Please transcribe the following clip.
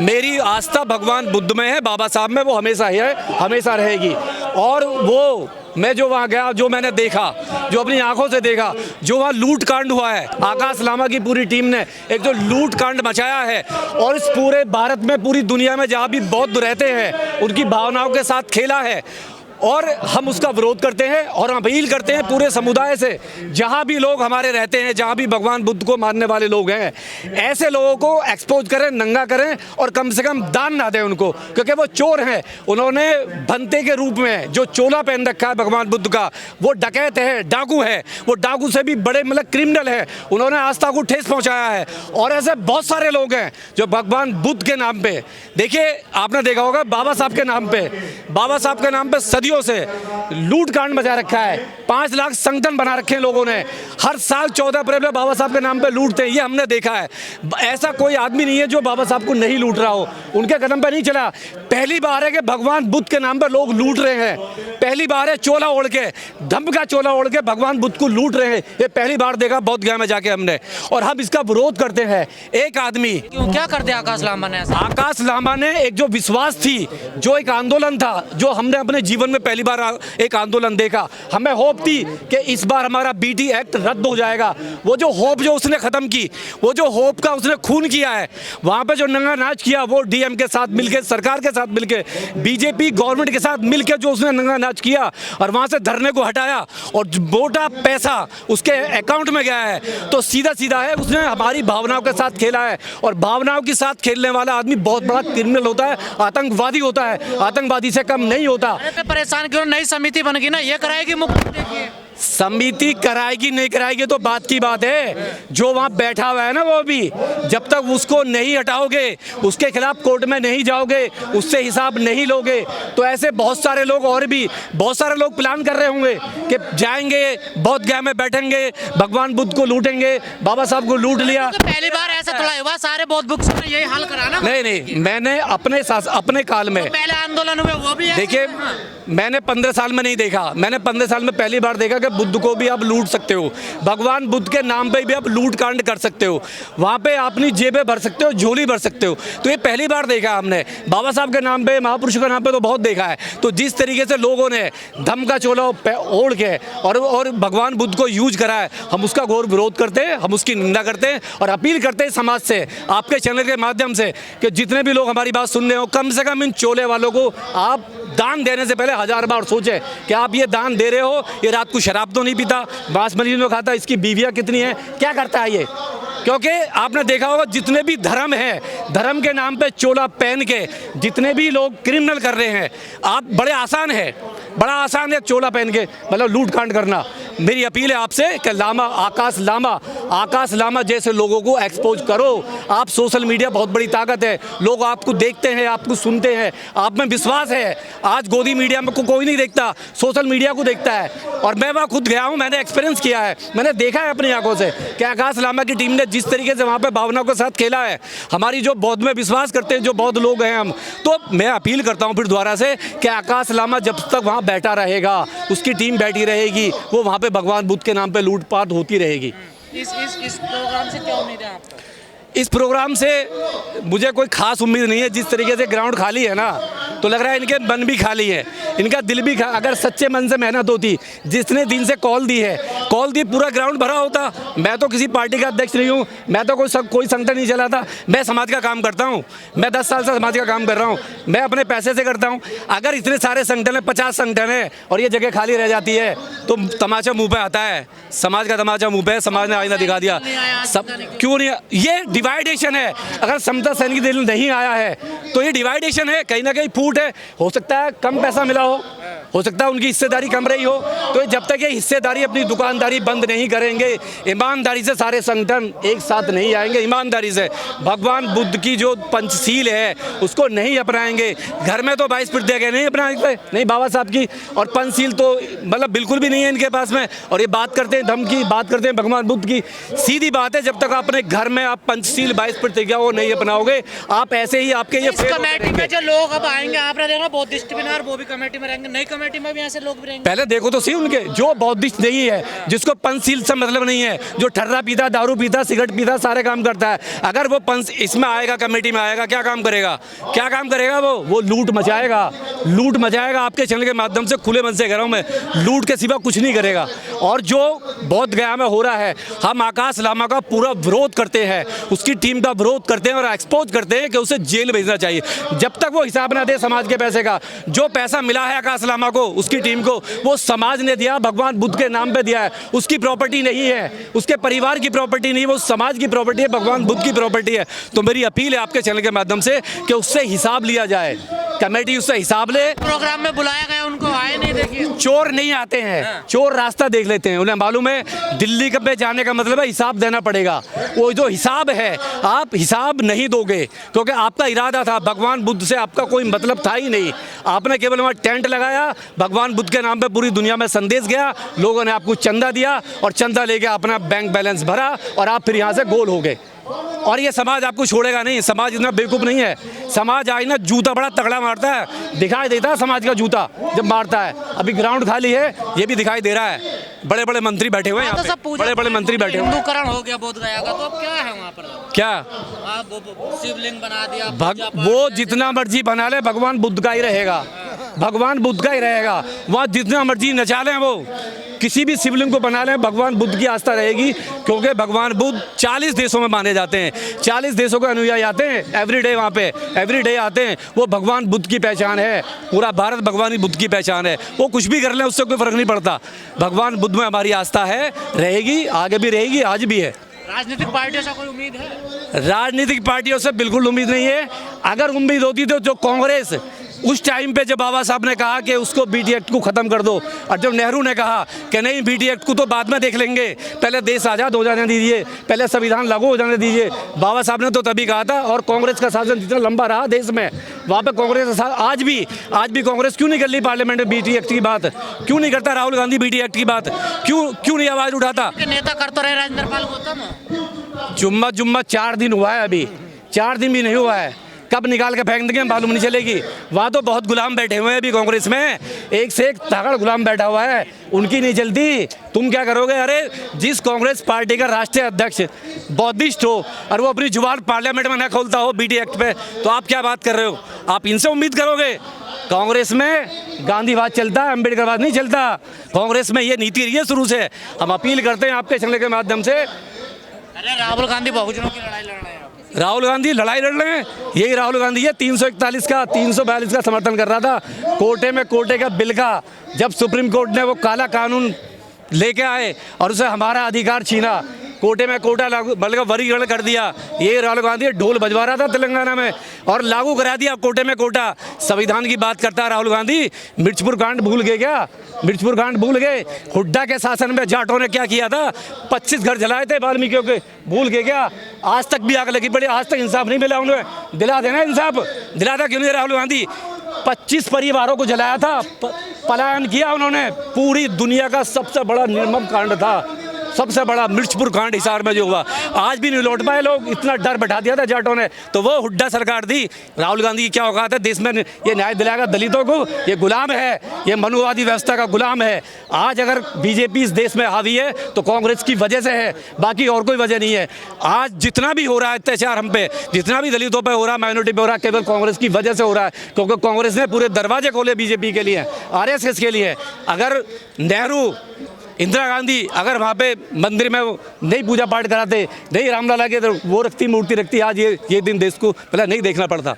मेरी आस्था भगवान बुद्ध में है, बाबा साहब में, वो हमेशा है, हमेशा रहेगी। और वो मैं जो वहाँ गया, जो मैंने देखा, जो अपनी आंखों से देखा, जो वहाँ लूट कांड हुआ है, आकाश लामा की पूरी टीम ने एक जो लूट कांड मचाया है, और इस पूरे भारत में, पूरी दुनिया में जहाँ भी बौद्ध रहते हैं उनकी भावनाओं के साथ खेला है, और हम उसका विरोध करते हैं और अपील करते हैं पूरे समुदाय से, जहाँ भी लोग हमारे रहते हैं, जहाँ भी भगवान बुद्ध को मानने वाले लोग हैं, ऐसे लोगों को एक्सपोज करें, नंगा करें, और कम से कम दान ना दें उनको, क्योंकि वो चोर हैं। उन्होंने भंते के रूप में जो चोला पहन रखा है भगवान बुद्ध का, वो डकैत है, डाकू है, वो डाकू से भी बड़े मतलब क्रिमिनल है। उन्होंने आस्था को ठेस पहुँचाया है, और ऐसे बहुत सारे लोग हैं जो भगवान बुद्ध के नाम पे, देखिए आपने देखा होगा बाबा साहब के नाम पे, बाबा साहब के नाम पे सदियों से लूट कांड मचा रखा है। 5 लाख संगठन बना रखे हैं लोगों ने, हर साल 14 अप्रैल में बाबा साहब के नाम पे लूटते हैं, ये हमने देखा है। ऐसा कोई आदमी नहीं है जो बाबा साहब को नहीं लूट रहा हो, उनके कदम पे नहीं चला। पहली बार है कि भगवान बुद्ध के नाम पे लोग लूट रहे हैं, पहली बार है चोला ओढ़ के, धम्म का चोला ओढ़ के भगवान बुद्ध को लूट रहे हैं, ये पहली बार देखा बोध गया में जाके हमने, और हम इसका विरोध करते हैं। एक आदमी क्यों, क्या कर दिया आकाश लांबा ने? आकाश लांबा ने एक जो विश्वास थी, जो एक आंदोलन था, जो हमने अपने जीवन में पहली बार एक आंदोलन देखा, हमें होप थी कि इस बार हमारा बीटी एक्ट रद्द हो जाएगा। वो जो होप जो उसने खत्म की, वो जो होप का उसने खून किया है, वहां पे जो नंगा नाच किया, वो डीएम के साथ मिलके, सरकार के साथ मिलके, बीजेपी गवर्नमेंट के साथ मिलके जो उसने नंगा नाच किया, और वहां से धरने को हटाया, और मोटा पैसा उसके अकाउंट में गया है, तो सीधा सीधा है उसने हमारी भावनाओं के साथ खेला है। और भावनाओं के साथ खेलने वाला आदमी बहुत बड़ा क्रिमिनल होता है, आतंकवादी होता है, आतंकवादी से कम नहीं होता। परेशान क्यों, नई समिति बन गई ना, ये कराएगी मुक्ति। देखिए समिति कराएगी नहीं कराएगी तो बात की बात है, जो वहाँ बैठा हुआ है ना, वो भी जब तक उसको नहीं हटाओगे, उसके खिलाफ कोर्ट में नहीं जाओगे, उससे हिसाब नहीं लोगे, तो ऐसे बहुत सारे लोग, और भी बहुत सारे लोग प्लान कर रहे होंगे कि जाएंगे बोध गया में बैठेंगे, भगवान बुद्ध को लूटेंगे, बाबा साहब को लूट लिया। तो पहली बार ऐसा थोड़ा हुआ, सारे बौद्ध बुक्स में यही हाल करा ना? नहीं, मैंने अपने काल में, तो पहले आंदोलन हुए वो भी देखिए मैंने 15 साल में नहीं देखा, मैंने 15 साल में पहली बार देखा कि बुद्ध को भी आप लूट सकते हो, भगवान बुद्ध के नाम पे भी आप लूट कांड कर सकते हो, वहाँ पे अपनी जेबें भर सकते हो, झोली भर सकते हो। तो ये पहली बार देखा हमने, बाबा साहब के नाम पे, महापुरुषों के नाम पे तो बहुत देखा है। तो जिस तरीके से लोगों ने धम्म का चोला ओढ़ के और भगवान बुद्ध को यूज करा है, हम उसका घोर विरोध करते हैं, हम उसकी निंदा करते हैं, और अपील करते हैं समाज से, आपके चैनल के माध्यम से, कि जितने भी लोग हमारी बात सुन रहे हो, कम से कम इन चोले वालों को आप दान देने से पहले 1000 बार सोचें कि आप ये दान दे रहे हो, ये रात को शराब तो नहीं पीता, मांस मछली तो खाता, इसकी बीवियां कितनी हैं, क्या करता है ये। क्योंकि आपने देखा होगा जितने भी धर्म हैं, धर्म के नाम पे चोला पहन के जितने भी लोग क्रिमिनल कर रहे हैं, आप बड़ा आसान है चोला पहन के मतलब लूट कांड करना। मेरी अपील है आपसे कि आकाश लामा जैसे लोगों को एक्सपोज करो। आप सोशल मीडिया बहुत बड़ी ताकत है, लोग आपको देखते हैं, आपको सुनते हैं, आप में विश्वास है। आज गोदी मीडिया में कोई नहीं देखता, सोशल मीडिया को देखता है, और मैं वहाँ खुद गया हूँ, मैंने एक्सपीरियंस किया है, मैंने देखा है अपनी आंखों से कि आकाश लामा की टीम ने जिस तरीके से वहाँ पे भावनाओं के साथ खेला है। हमारी जो बौद्ध में विश्वास करते हैं, जो बौद्ध लोग हैं हम, तो मैं अपील करता हूँ फिर दोबारा से कि आकाश लामा जब तक वहाँ बैठा रहेगा, उसकी टीम बैठी रहेगी, वो वहाँ पे भगवान बुद्ध के नाम पे लूटपाट होती रहेगी। इस प्रोग्राम से क्या उम्मीद है आपको? इस प्रोग्राम से मुझे कोई खास उम्मीद नहीं है। जिस तरीके से ग्राउंड खाली है ना, तो लग रहा है इनके मन भी खाली है, इनका दिल भी अगर सच्चे मन से मेहनत होती, जितने दिन से कॉल दी पूरा ग्राउंड भरा होता। मैं तो किसी पार्टी का अध्यक्ष नहीं हूँ, मैं तो कोई संगठन नहीं चलाता, मैं समाज का काम करता हूँ, मैं 10 साल से समाज का काम कर रहा हूँ, मैं अपने पैसे से करता हूँ। अगर इतने सारे संगठन है, 50 संगठन है, और ये जगह खाली रह जाती है, तो तमाचा मुँह पे आता है, समाज का तमाचा मुँह पे है, समाज ने आईना दिखा दिया। सब क्यों नहीं, ये डिवाइडेशन है। अगर समता सैनिक दल नहीं आया है तो ये डिवाइडेशन है, कहीं ना कहीं फूट है। हो सकता है कम पैसा मिला हो सकता है उनकी हिस्सेदारी कम रही हो, तो जब तक ये हिस्सेदारी अपनी दुकानदारी बंद नहीं करेंगे, ईमानदारी से सारे संगठन एक साथ नहीं आएंगे, ईमानदारी से भगवान बुद्ध की जो पंचशील है उसको नहीं अपनाएंगे, घर में तो 22 फीट दे के नहीं अपनाएंगे, नहीं बाबा साहब की, और पंचशील तो मतलब बिल्कुल भी नहीं है इनके पास में। और ये बात करते हैं धम्म की, बात करते हैं भगवान बुद्ध की, सीधी बात है, जब तक अपने घर में आप पंचशील 22 फीट तक वो नहीं अपनाओगे, आप ऐसे ही आपके ये कमेटी में जो लोग अब आएंगे, आपने देखा बुद्धिस्ट भी वो भी कमेटी में रहेंगे, नई कमेटी में भी ऐसे लोग भी रहेंगे। पहले देखो तो सही उनके, जो बौद्धिस्ट नहीं है, जिसको पंचशील से मतलब नहीं है, जो ठर्रा पीता, दारू पीता, सिगरेट पीता, सारे काम करता है, अगर वो पंच इसमें आएगा, कमेटी में आएगा, क्या काम करेगा? क्या काम करेगा? वो लूट मचाएगा, लूट मचाएगा। आपके चैनल के माध्यम से खुले मन से कह रहा हूँ मैं, लूट के सिवा कुछ नहीं करेगा। और जो बोध गया में हो रहा है, हम आकाश लामा का पूरा विरोध करते हैं, उसकी टीम का विरोध करते हैं और एक्सपोज करते हैं कि उसे जेल भेजना चाहिए। जब तक वो हिसाब ना दे समाज के पैसे का, जो पैसा मिला है आकाश लामा को, उसकी टीम को, वो समाज ने दिया, भगवान बुद्ध के नाम पे दिया है, उसकी प्रॉपर्टी नहीं है, उसके परिवार की प्रॉपर्टी नहीं, वो समाज की प्रॉपर्टी है, भगवान बुद्ध की प्रॉपर्टी है। तो मेरी अपील है आपके चैनल के माध्यम से कि उससे हिसाब लिया जाए, कमेटी उससे हिसाब ले। प्रोग्राम में बुलाया गया, उनको आए नहीं, देखिए चोर नहीं आते हैं, चोर रास्ता देख लेते हैं, उन्हें मालूम है दिल्ली पे जाने का मतलब है हिसाब देना पड़ेगा। वो जो हिसाब है, आप हिसाब नहीं दोगे, क्योंकि आपका इरादा था, भगवान बुद्ध से आपका कोई मतलब था ही नहीं। आपने केवल वहाँ टेंट लगाया, भगवान बुद्ध के नाम पे पूरी दुनिया में संदेश गया, लोगों ने आपको चंदा दिया और चंदा लेके अपना बैंक बैलेंस भरा और आप फिर यहाँ से गोल हो गए। और ये समाज आपको छोड़ेगा नहीं, समाज इतना बेवकूफ़ नहीं है। समाज आज ना जूता बड़ा तगड़ा मारता है, दिखाई देता है समाज का जूता जब मारता है। अभी ग्राउंड खाली है, ये भी दिखाई दे रहा है, बड़े बड़े मंत्री बैठे हुए हैं यहाँ पे, बड़े बड़े मंत्री बैठे हुए हैं। हिंदूकरण हो गया बोध गया का, तो अब क्या है वहाँ पर? क्या वो शिवलिंग बना दिया, वो जितना मर्जी बना ले, भगवान बुद्ध का ही रहेगा, भगवान बुद्ध का ही रहेगा। वहाँ जितना मर्जी नचा लें, वो किसी भी शिवलिंग को बना लें, भगवान बुद्ध की आस्था रहेगी, क्योंकि भगवान बुद्ध 40 देशों में माने जाते हैं, 40 देशों के अनुयायी आते हैं एवरीडे, वहाँ पे एवरीडे आते हैं। वो भगवान बुद्ध की पहचान है, पूरा भारत भगवान बुद्ध की पहचान है। वो कुछ भी कर लें, उससे कोई फर्क नहीं पड़ता। भगवान बुद्ध में हमारी आस्था है, रहेगी, आगे भी रहेगी, आज भी है। राजनीतिक पार्टियों से कोई उम्मीद है? राजनीतिक पार्टियों से बिल्कुल उम्मीद नहीं है। अगर उम्मीद होती तो जो कांग्रेस उस टाइम पे जब बाबा साहब ने कहा कि उसको बीटी एक्ट को ख़त्म कर दो, और जब नेहरू ने कहा कि नहीं बीटी एक्ट को तो बाद में देख लेंगे, पहले देश आज़ाद हो जाने दीजिए, पहले संविधान लागू हो जाने दीजिए, बाबा साहब ने तो तभी कहा था। और कांग्रेस का शासन जितना लंबा रहा देश में, वहाँ पे कांग्रेस आज भी कांग्रेस क्यों नहीं कर ली पार्लियामेंट में बीटी एक्ट की बात? क्यों नहीं करता राहुल गांधी बीटी एक्ट की बात? क्यों नहीं आवाज़ उठाता? नेता कर तो रहे राजेंद्र पाल गौतम। जुम्मा 4 दिन हुआ है, अभी 4 दिन भी नहीं हुआ है, कब निकाल के फेंक देंगे मालूम नहीं चलेगी। वहाँ तो बहुत गुलाम बैठे हुए हैं अभी कांग्रेस में, एक से एक तगड़ गुलाम बैठा हुआ है, उनकी नहीं चलती। तुम क्या करोगे? अरे जिस कांग्रेस पार्टी का राष्ट्रीय अध्यक्ष बौद्धिस्ट हो और वो अपनी जुबान पार्लियामेंट में न खोलता हो बीटी एक्ट पे, तो आप क्या बात कर रहे हो? आप इनसे उम्मीद करोगे? कांग्रेस में गांधीवाद चलता है, अम्बेडकरवाद नहीं चलता। कांग्रेस में ये नीति रही है शुरू से। हम अपील करते हैं आपके चैनल के माध्यम से। अरे राहुल गांधी बहुजनों की लड़ाई लड़ रहे हैं। राहुल गांधी लड़ाई लड़ रहे हैं, यही राहुल गांधी है 341 का 342 का समर्थन कर रहा था कोटे का बिल का, जब सुप्रीम कोर्ट ने वो काला कानून लेके आए और उसे हमारा अधिकार छीना, कोटे में कोटा लागू बल्कि वर्गीकरण कर दिया। ये राहुल गांधी ढोल बजवा रहा था तेलंगाना में और लागू करा दिया कोटे में कोटा। संविधान की बात करता है राहुल गांधी, मिर्चपुर कांड भूल गए क्या? मिर्चपुर कांड भूल गए? हुड्डा के शासन में जाटों ने क्या किया था? 25 घर जलाए थे वाल्मीकियों के, भूल गए क्या? आज तक भी आग लगी पड़ी, आज तक इंसाफ नहीं मिला उन्हें। दिला देना इंसाफ, दिलाता क्यों नहीं राहुल गांधी? 25 परिवारों को जलाया था, पलायन किया उन्होंने। पूरी दुनिया का सबसे बड़ा निर्मम कांड था, सबसे बड़ा मिर्चपुर कांड हिसार में जो हुआ, आज भी नहीं लौट पाए लोग। इतना डर बैठा दिया था जाटों ने, तो वो हुड्डा सरकार थी। राहुल गांधी की क्या औकात है देश में ये न्याय दिलाएगा दलितों को? ये गुलाम है, ये मनुवादी व्यवस्था का गुलाम है। आज अगर बीजेपी इस देश में हावी है तो कांग्रेस की वजह से है, बाकी और कोई वजह नहीं है। आज जितना भी हो रहा है अत्याचार हम पे, जितना भी दलितों पे हो रहा है, माइनॉरिटी पे हो रहा है, केवल कांग्रेस की वजह से हो रहा है, क्योंकि कांग्रेस ने पूरे दरवाजे खोले बीजेपी के लिए, आरएसएस के लिए। अगर नेहरू, इंदिरा गांधी अगर वहाँ पे मंदिर में नहीं पूजा पाठ कराते, नहीं रामलला के तो वो रखती मूर्ति रखती, आज ये दिन देश को पहले नहीं देखना पड़ता।